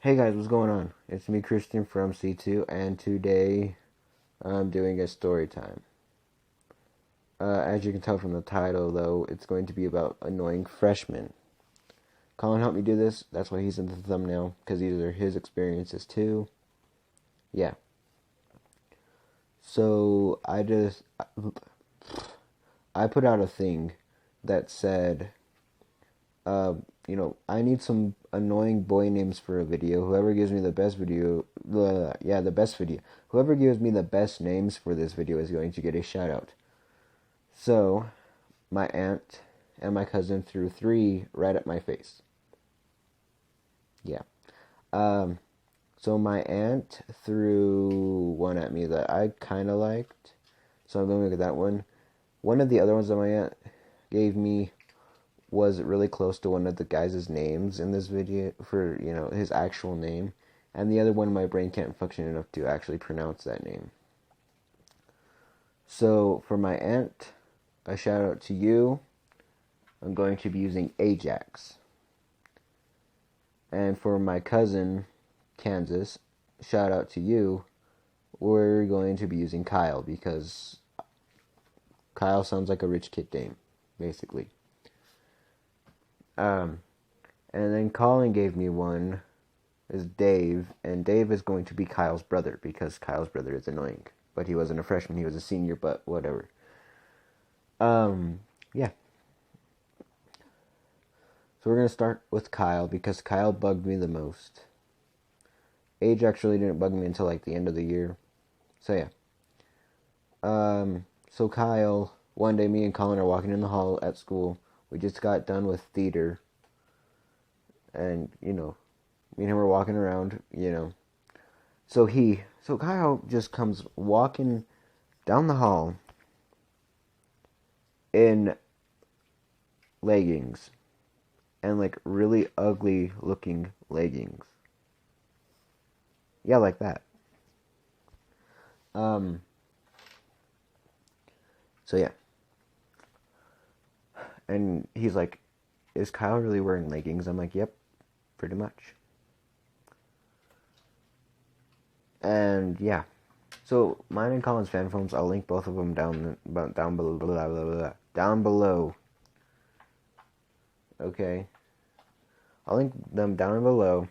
Hey guys, what's going on? It's me, Christian from C2, and today I'm doing a story time. As you can tell from the title, though, it's going to be about annoying freshmen. Colin helped me do this. That's why he's in the thumbnail, because these are his experiences too. Yeah. So I put out a thing that said, I need some annoying boy names for a video. Whoever gives me the best video, the best video. Whoever gives me the best names for this video is going to get a shout out. So, my aunt and my cousin threw three right at my face. Yeah. Um, so my aunt threw one at me that I kind of liked. So I'm going to look at that one. One of the other ones that my aunt gave me was really close to one of the guys' names in this video for, his actual name. And the other one, my brain can't function enough to actually pronounce that name. So for my aunt, a shout out to you. I'm going to be using Ajax. And for my cousin, Kansas, shout out to you. We're going to be using Kyle because Kyle sounds like a rich kid name, basically. And then Colin gave me one, is Dave, and Dave is going to be Kyle's brother because Kyle's brother is annoying. But he wasn't a freshman, he was a senior, but whatever. Yeah. So we're going to start with Kyle because Kyle bugged me the most. Age actually didn't bug me until like the end of the year. So yeah. So Kyle, one day me and Colin are walking in the hall at school. We just got done with theater. And, me and him were walking around, So Kyle just comes walking down the hall in leggings. And like really ugly looking leggings. Yeah, like that. So yeah. And he's like, is Kyle really wearing leggings? I'm like, yep, pretty much. And yeah. So mine and Colin's fan films, I'll link both of them down below. Blah, blah, blah, down below. Okay. I'll link them down below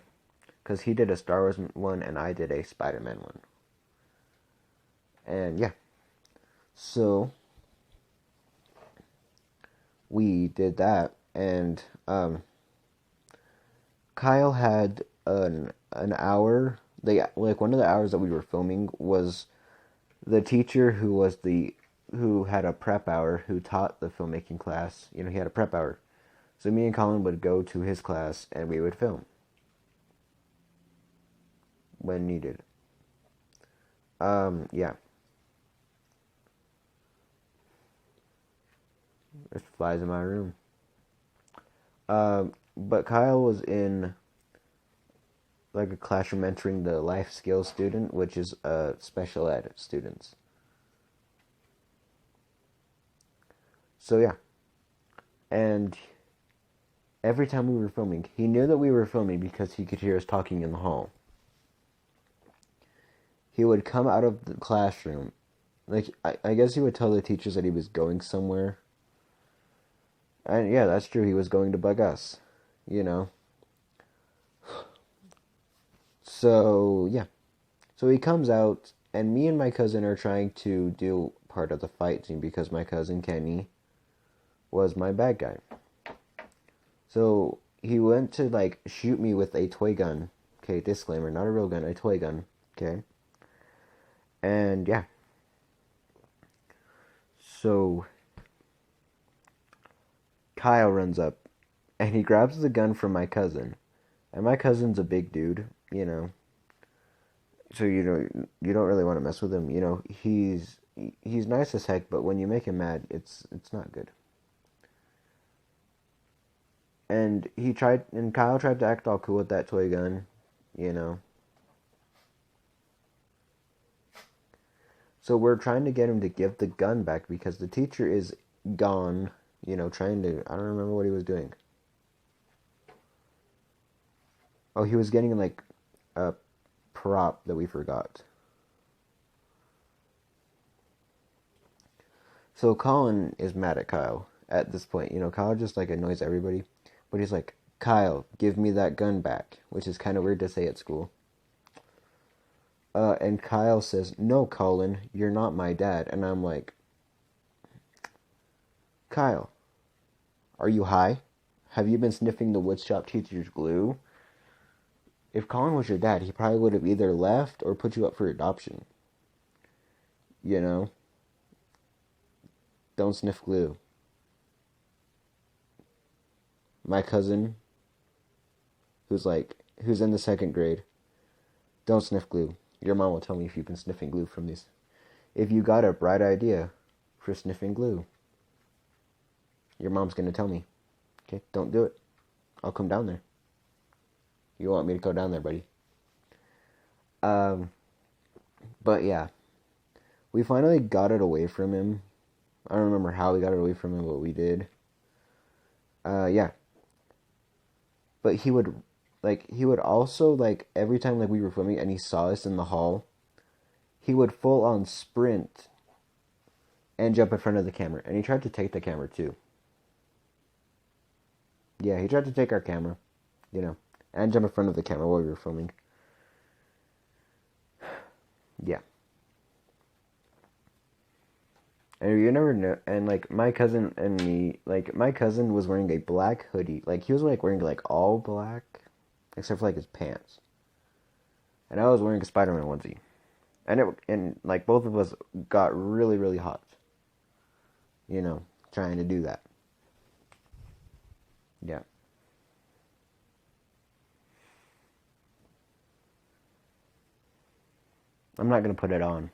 because he did a Star Wars one and I did a Spider-Man one. And yeah. So we did that, and Kyle had an hour. One of the hours that we were filming was the teacher who had a prep hour who taught the filmmaking class. He had a prep hour, so me and Colin would go to his class and we would film when needed. Yeah. There's flies in my room. But Kyle was in like a classroom mentoring the life skills student, which is special ed students. So yeah. And every time we were filming, he knew that we were filming because he could hear us talking in the hall. He would come out of the classroom. Like, I guess he would tell the teachers that he was going somewhere. And yeah, that's true. He was going to bug us, So, yeah. So he comes out, and me and my cousin are trying to do part of the fight team because my cousin Kenny was my bad guy. So he went to, like, shoot me with a toy gun. Okay, disclaimer, not a real gun, a toy gun. Okay. And, yeah. So Kyle runs up, and he grabs the gun from my cousin. And my cousin's a big dude, So you don't really want to mess with him. He's nice as heck, but when you make him mad, it's not good. And Kyle tried to act all cool with that toy gun, So we're trying to get him to give the gun back because the teacher is gone, trying to, I don't remember what he was doing. Oh, he was getting, like, a prop that we forgot. So Colin is mad at Kyle at this point. Kyle just like annoys everybody, but he's like, Kyle, give me that gun back, which is kind of weird to say at school. And Kyle says, no, Colin, you're not my dad. And I'm like, Kyle, are you high? Have you been sniffing the woodshop teacher's glue? If Colin was your dad, he probably would have either left or put you up for adoption. You know? Don't sniff glue. My cousin, who's in the second grade, don't sniff glue. Your mom will tell me if you've been sniffing glue from these. If you got a bright idea for sniffing glue, your mom's going to tell me. Okay, don't do it. I'll come down there. You want me to go down there, buddy? But yeah. We finally got it away from him. I don't remember how we got it away from him, but we did. Yeah. But he would also, every time, we were filming and he saw us in the hall, he would full on sprint and jump in front of the camera. And he tried to take the camera, too. Yeah, he tried to take our camera, and jump in front of the camera while we were filming. Yeah. And you never know. And my cousin and me, my cousin was wearing a black hoodie. He was wearing all black, except for his pants. And I was wearing a Spider-Man onesie. And both of us got really, really hot. Trying to do that. Yeah. I'm not gonna put it on.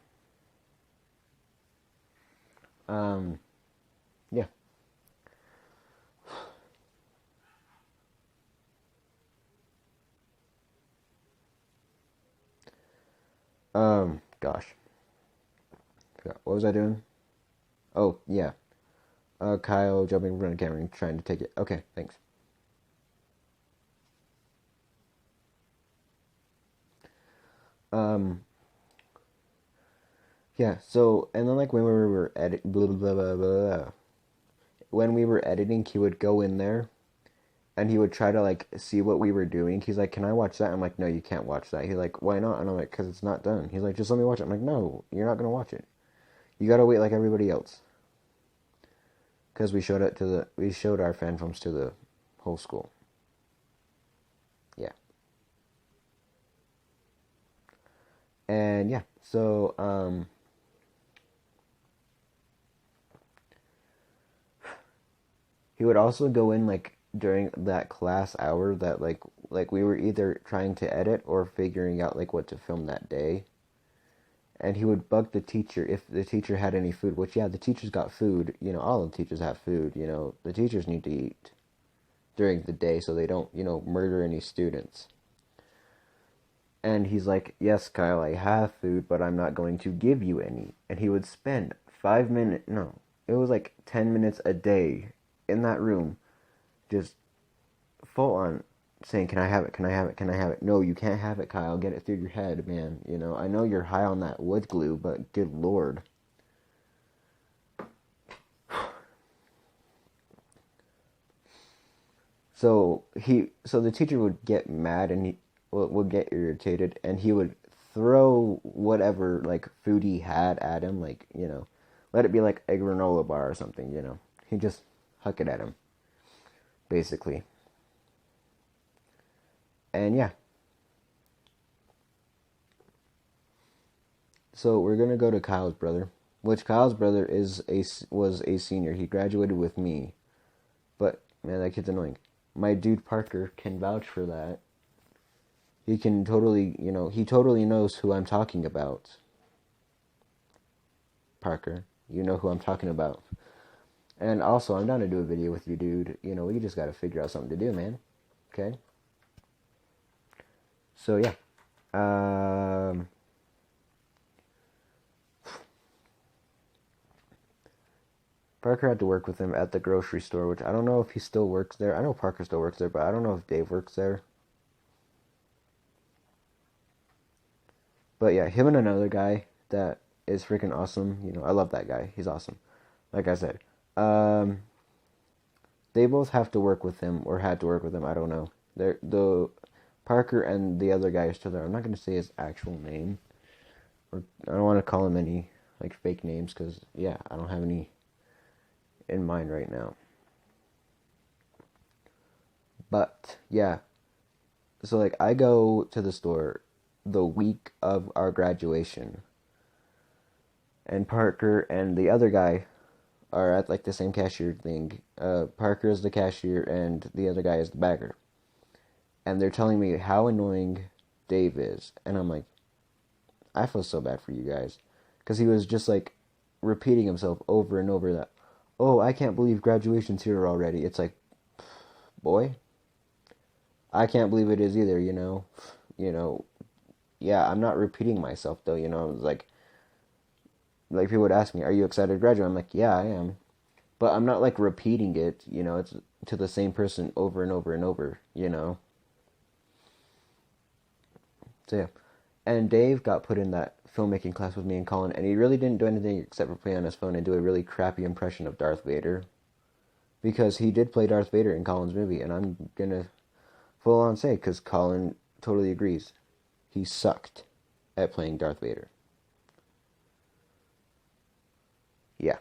Yeah. Gosh. What was I doing? Oh, yeah. Kyle jumping in front of the camera and trying to take it. Okay, thanks. Yeah, so, and then when we were when we were editing, he would go in there and he would try to see what we were doing. He's like, "Can I watch that?" I'm like, "No, you can't watch that." He's like, "Why not?" And I'm like, "Cause it's not done." He's like, "Just let me watch it." I'm like, "No, you're not gonna watch it. You gotta wait like everybody else." Cause we showed our fan films to the whole school. Yeah. And yeah, so he would also go in during that class hour that we were either trying to edit or figuring out what to film that day. And he would bug the teacher if the teacher had any food, which yeah, the teachers got food, all the teachers have food, the teachers need to eat during the day so they don't, murder any students. And he's like, "Yes, Kyle, I have food, but I'm not going to give you any." And he would spend 5 minutes, no, it was 10 minutes a day in that room, just full on saying, "Can I have it? Can I have it? Can I have it?" "No, you can't have it, Kyle. Get it through your head, man. I know you're high on that wood glue, but good Lord." So the teacher would get mad and he would get irritated and he would throw whatever food he had at him, let it be a granola bar or something, He'd just huck it at him, basically. And yeah. So we're gonna go to Kyle's brother, which Kyle's brother was a senior. He graduated with me, but man, that kid's annoying. My dude Parker can vouch for that. He can totally, he totally knows who I'm talking about. Parker, you know who I'm talking about. And also, I'm down to do a video with you, dude. We just gotta figure out something to do, man. Okay? So, yeah. Parker had to work with him at the grocery store, which I don't know if he still works there. I know Parker still works there, but I don't know if Dave works there. But yeah, him and another guy that is freaking awesome. I love that guy. He's awesome. Like I said, um, they both have to work with him or had to work with him. I don't know. The Parker and the other guy are still there. I'm not gonna say his actual name, or I don't want to call him any like fake names because yeah, I don't have any in mind right now. But yeah, so like I go to the store the week of our graduation, and Parker and the other guy are at like the same cashier thing. Parker is the cashier and the other guy is the bagger. And they're telling me how annoying Dave is. And I'm like, I feel so bad for you guys. Because he was just like repeating himself over and over that, oh, I can't believe graduation's here already. It's like, boy, I can't believe it is either, you know? You know, yeah, I'm not repeating myself though, like people would ask me, are you excited to graduate? I'm like, yeah, I am. But I'm not like repeating it, it's to the same person over and over and over. So yeah. And Dave got put in that filmmaking class with me and Colin, and he really didn't do anything except for play on his phone and do a really crappy impression of Darth Vader. Because he did play Darth Vader in Colin's movie, and I'm gonna full on say, because Colin totally agrees. He sucked at playing Darth Vader. Yeah.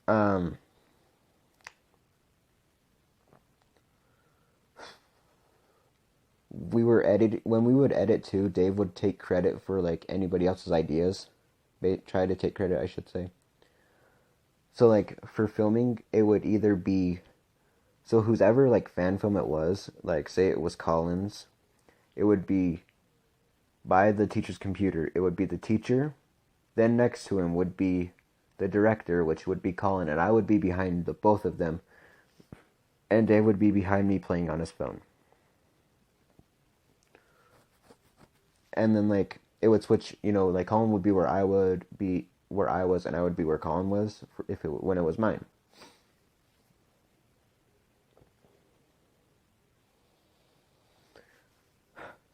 Um, when we would edit too, Dave would take credit for like anybody else's ideas. Try to take credit, I should say. So like for filming, it would either be so whoever like fan film it was, like say it was Colin's, it would be by the teacher's computer. It would be the teacher, then next to him would be the director, which would be Colin, and I would be behind the both of them, and Dave would be behind me playing on his phone. And then like it would switch, like Colin would be where I would be where I was, and I would be where Colin was when it was mine.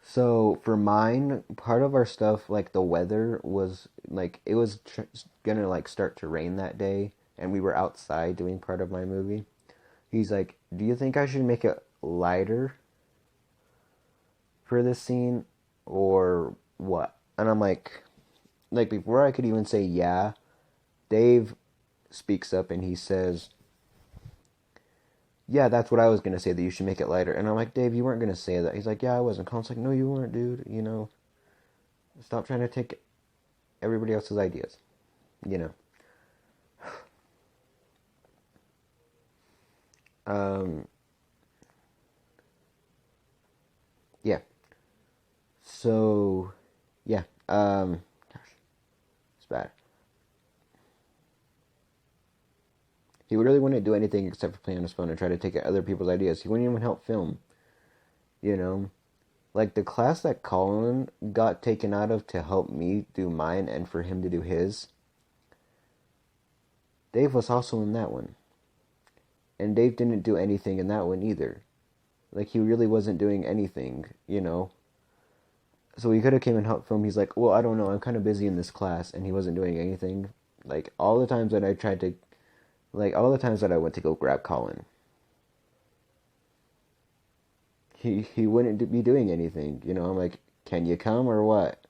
So for mine, part of our stuff, like the weather was like it was gonna like start to rain that day, and we were outside doing part of my movie. He's like, "Do you think I should make it lighter for this scene, or what?" And I'm like before I could even say yeah, Dave speaks up and he says, yeah, that's what I was gonna say, that you should make it lighter. And I'm like, Dave, you weren't gonna say that. He's like, yeah, I wasn't. Colin's like, no, you weren't, dude. Stop trying to take everybody else's ideas. You know. Um. Yeah. So, yeah. Gosh, it's bad. He really wouldn't do anything except for play on his phone and try to take other people's ideas. He wouldn't even help film. You know. Like the class that Colin got taken out of to help me do mine and for him to do his, Dave was also in that one. And Dave didn't do anything in that one either. Like he really wasn't doing anything. So he could have came and helped film. He's like, well, I don't know, I'm kind of busy in this class, and he wasn't doing anything. Like all the times that all the times that I went to go grab Colin, he wouldn't be doing anything. I'm like, can you come or what?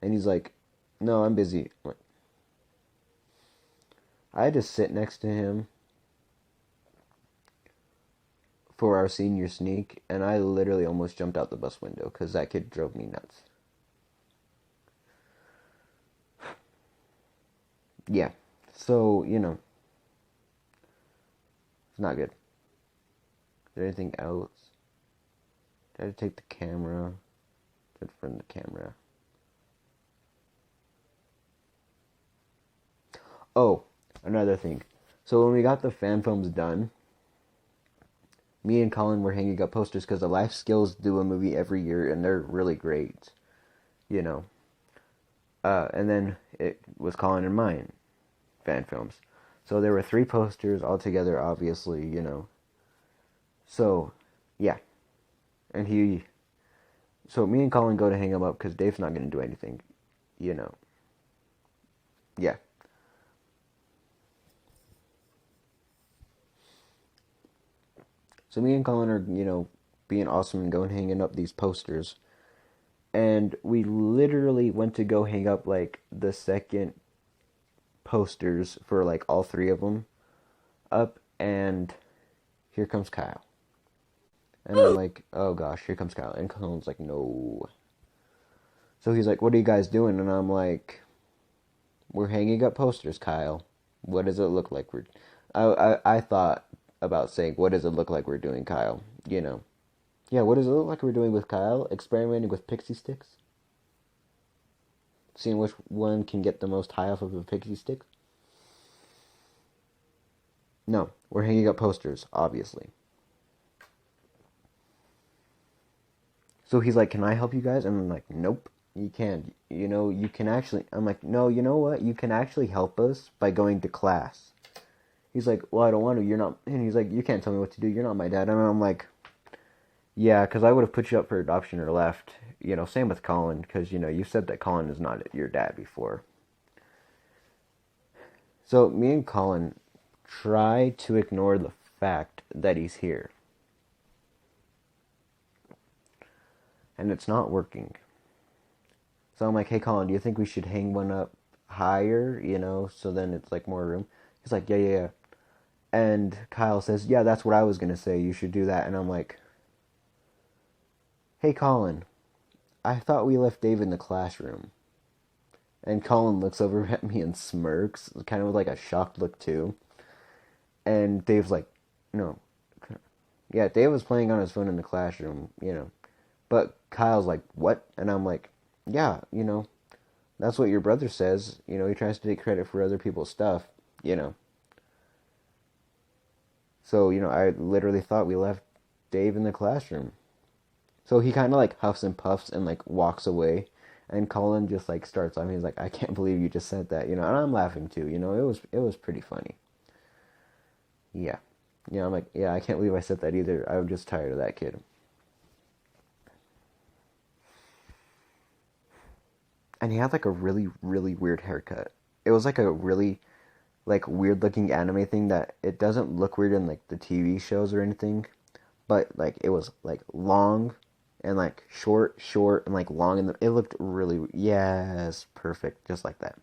And he's like, no, I'm busy. I had to sit next to him for our senior sneak, and I literally almost jumped out the bus window because that kid drove me nuts. Yeah, so, it's not good. Is there anything else? Try to take the camera. Good from the camera. Oh, another thing. So when we got the fan films done, me and Colin were hanging up posters because the Life Skills do a movie every year, and they're really great. You know. And then it was Colin and mine fan films. So there were 3 posters all together, obviously. So, yeah. And so me and Colin go to hang them up because Dave's not going to do anything. you know, yeah. So me and Colin are, being awesome and going hanging up these posters. And we literally went to go hang up like the second posters for like all three of them up, and here comes Kyle. And I'm like, oh gosh, here comes Kyle. And Colin's like, no. So he's like, what are you guys doing? And I'm like, we're hanging up posters, Kyle. What does it look like I thought about saying, what does it look like we're doing, Kyle? Yeah, what does it look like we're doing with Kyle? Experimenting with pixie sticks? Seeing which one can get the most high off of a pixie stick? No, we're hanging up posters, obviously. So he's like, can I help you guys? And I'm like, nope, you can't. You can actually... I'm like, no, you know what? You can actually help us by going to class. He's like, well, I don't want to. You're not... And he's like, you can't tell me what to do. You're not my dad. And I'm like, yeah, because I would have put you up for adoption or left. Same with Colin, because, you said that Colin is not your dad before. So me and Colin try to ignore the fact that he's here. And it's not working. So I'm like, hey, Colin, do you think we should hang one up higher, so then it's like more room? He's like, yeah, yeah, yeah. And Kyle says, yeah, that's what I was going to say. You should do that. And I'm like, hey, Colin, I thought we left Dave in the classroom. And Colin looks over at me and smirks, kind of with like a shocked look too. And Dave's like, no. Yeah, Dave was playing on his phone in the classroom, But Kyle's like, what? And I'm like, yeah, that's what your brother says. He tries to take credit for other people's stuff, So, I literally thought we left Dave in the classroom. So he kind of like huffs and puffs and like walks away. And Colin just like starts on me. He's like, I can't believe you just said that, And I'm laughing too, it was pretty funny. Yeah. I'm like, yeah, I can't believe I said that either. I'm just tired of that kid. And he had like a really, really weird haircut. It was like a really like weird looking anime thing that it doesn't look weird in like the TV shows or anything, but like it was like long and like short and like long, and it looked really, yes, perfect, just like that.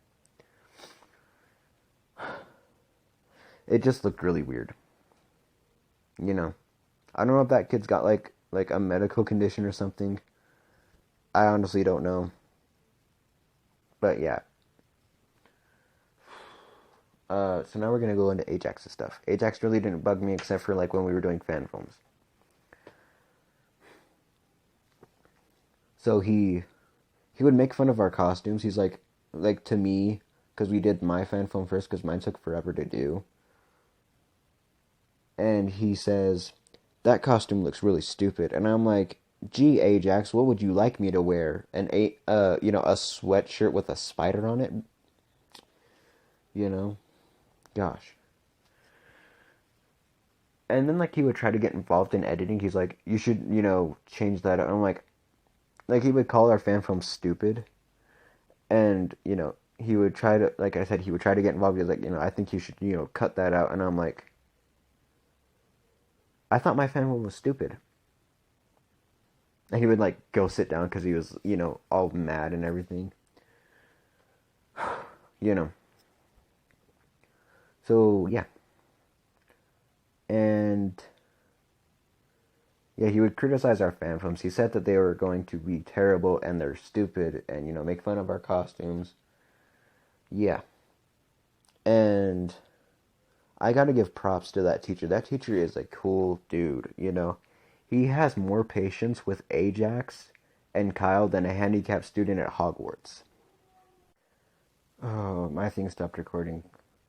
It just looked really weird. I don't know if that kid's got like a medical condition or something. I honestly don't know. But yeah. So now we're gonna go into Ajax's stuff. Ajax really didn't bug me except for like when we were doing fan films. So he would make fun of our costumes. He's like to me, because we did my fan film first, because mine took forever to do. And he says, that costume looks really stupid. And I'm like, gee, Ajax, what would you like me to wear? A sweatshirt with a spider on it? Gosh. And then like he would try to get involved in editing. He's like, you should, change that. And I'm like he would call our fan film stupid. And, he would try to, like I said, he would try to get involved. He was like, I think you should, cut that out. And I'm like, I thought my fan film was stupid. And he would like go sit down because he was, all mad and everything. you know. So yeah. And yeah, he would criticize our fan films. He said that they were going to be terrible and they're stupid and, make fun of our costumes. Yeah. And I gotta give props to that teacher. That teacher is a cool dude. He has more patience with Ajax and Kyle than a handicapped student at Hogwarts. Oh, my thing stopped recording.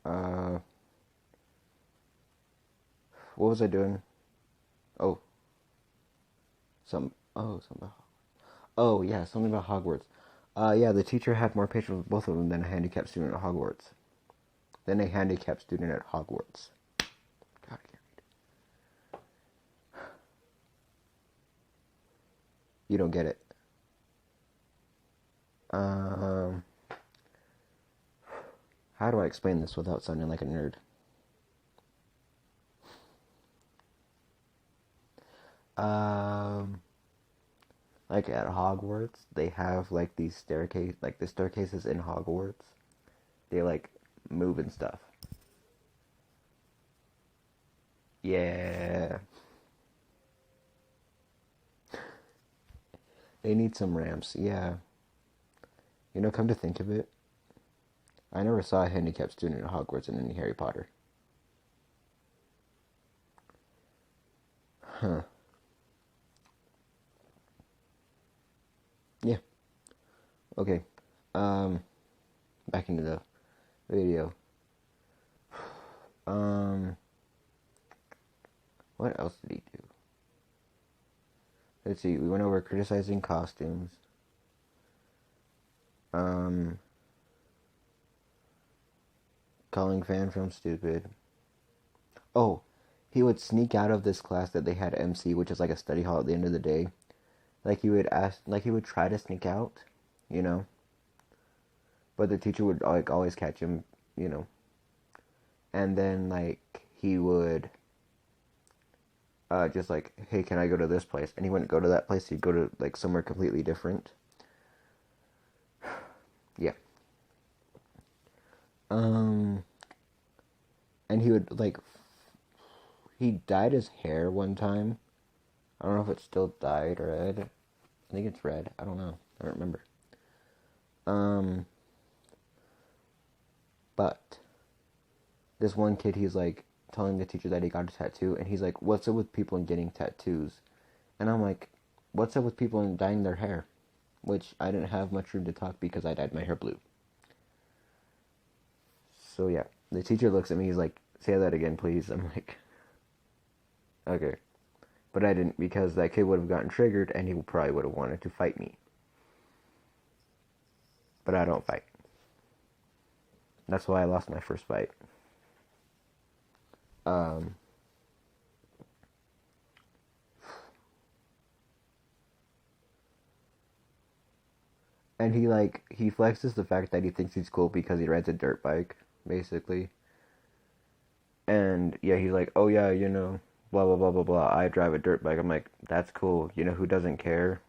Uh, what was I doing? Oh, something. Oh, yeah, something about Hogwarts. Yeah, the teacher had more patience with both of them than a handicapped student at Hogwarts. Than a handicapped student at Hogwarts. God, I can't read. You don't get it. how do I explain this without sounding like a nerd? Um, like at Hogwarts, they have like these staircase, like the staircases in Hogwarts. They like move and stuff. Yeah, they need some ramps. Yeah, come to think of it, I never saw a handicapped student at Hogwarts in any Harry Potter. Huh. Yeah. Okay. Um, back into the video. Um, what else did he do? Let's see. We went over criticizing costumes. Um, calling fan films stupid. Oh, he would sneak out of this class that they had MC, which is like a study hall at the end of the day. Like he would try to sneak out, you know, but the teacher would like always catch him, you know, and then like he would just like, hey, can I go to this place? And he wouldn't go to that place. He'd go to like somewhere completely different. Yeah. Um, and he would like he dyed his hair one time. I don't know if it's still dyed red. I think it's red. I don't know. I don't remember. Um, but this one kid, he's like telling the teacher that he got a tattoo, and he's like, "What's up with people and getting tattoos?" And I'm like, "What's up with people and dyeing their hair?" Which I didn't have much room to talk because I dyed my hair blue. So yeah, the teacher looks at me. He's like, "Say that again, please." I'm like, "Okay," but I didn't because that kid would have gotten triggered, and he probably would have wanted to fight me. But I don't fight. That's why I lost my first fight. Um, and he flexes the fact that he thinks he's cool because he rides a dirt bike, basically. And yeah, he's like, "Oh yeah, blah blah blah blah blah. I drive a dirt bike." I'm like, "That's cool. You know who doesn't care?"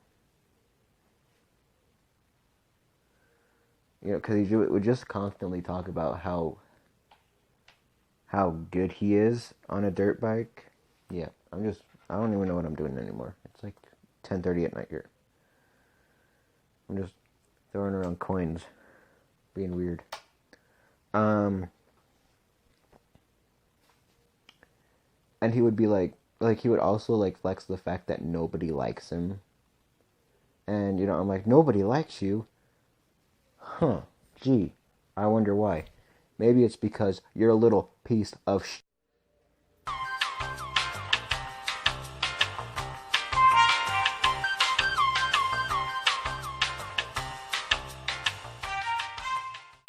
Because he would just constantly talk about how good he is on a dirt bike. Yeah, I don't even know what I'm doing anymore. It's like 10:30 at night here. I'm just throwing around coins, being weird. Um, and he would be like he would also like flex the fact that nobody likes him. And I'm like, nobody likes you? Huh. Gee, I wonder why. Maybe it's because you're a little piece of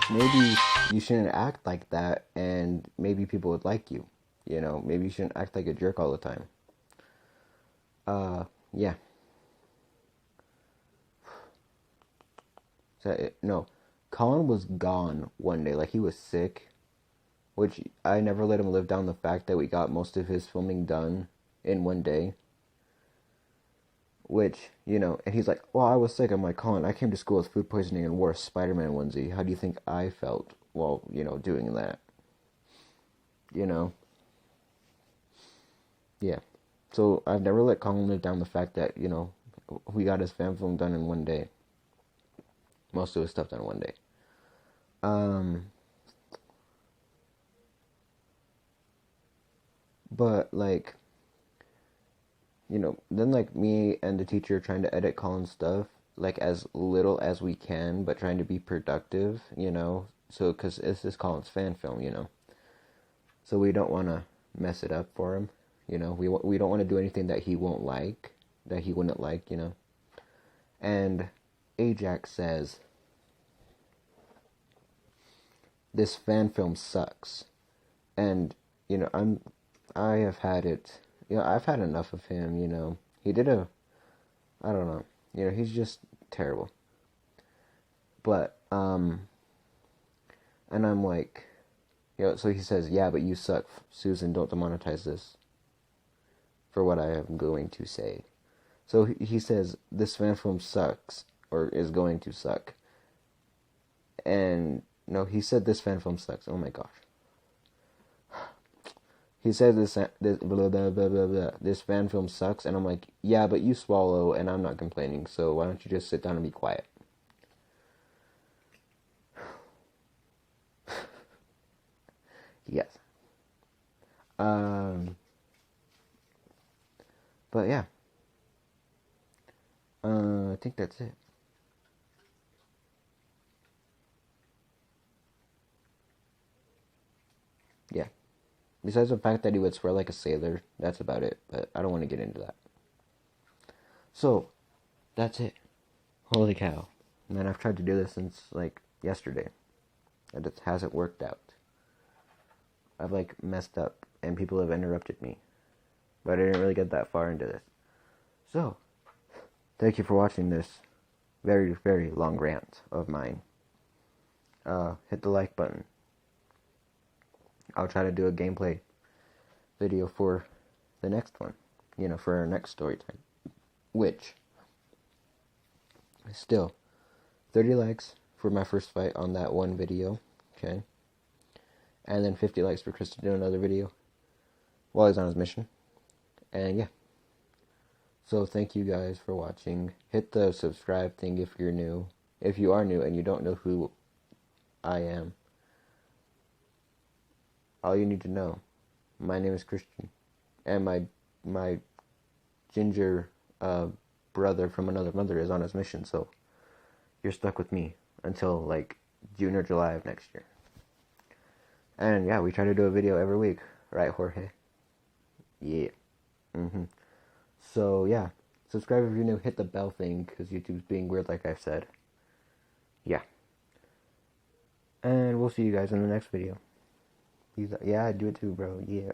maybe you shouldn't act like that and maybe people would like you. Maybe you shouldn't act like a jerk all the time. Yeah. No. Colin was gone one day, like he was sick, which I never let him live down the fact that we got most of his filming done in one day. Which, and he's like, well, I was sick. I'm like, Colin, I came to school with food poisoning and wore a Spider-Man onesie. How do you think I felt while, doing that? You know? Yeah. So I've never let Colin live down the fact that, we got his fan film done in one day. Most of his stuff done in one day. But like, then like me and the teacher trying to edit Colin's stuff like as little as we can, but trying to be productive, So, because this is Colin's fan film, so we don't want to mess it up for him, We don't want to do anything that he won't like, that he wouldn't like, And Ajax says, "This fan film sucks," and I have had it. I've had enough of him. He did I don't know. He's just terrible. But And I'm like, so he says, yeah, but you suck, Susan, don't demonetize this for what I am going to say. So he says, this fan film sucks, or is going to suck. And, no, he said this fan film sucks. Oh my gosh. He said this blah, blah, blah, blah, blah. This fan film sucks, and I'm like, yeah, but you swallow, and I'm not complaining, so why don't you just sit down and be quiet? Yes. But yeah. I think that's it. Yeah. Besides the fact that he would swear like a sailor, that's about it. But I don't want to get into that. So, that's it. Holy cow. Man, I've tried to do this since, like, yesterday. And it hasn't worked out. I've, like, messed up, and people have interrupted me. But I didn't really get that far into this. So, thank you for watching this very, very long rant of mine. Hit the like button. I'll try to do a gameplay video for the next one. For our next story time. Which, still, 30 likes for my first fight on that one video. Okay. And then 50 likes for Chris to do another video while he's on his mission. And yeah. So thank you guys for watching. Hit the subscribe thing if you're new. If you are new and you don't know who I am, all you need to know, my name is Christian. And my ginger brother from another mother is on his mission, so you're stuck with me until like June or July of next year. And yeah, we try to do a video every week, right, Jorge? Yeah. So yeah, subscribe if you're new. Hit the bell thing because YouTube's being weird, like I said. Yeah. And we'll see you guys in the next video. Yeah, I do it too, bro. Yeah.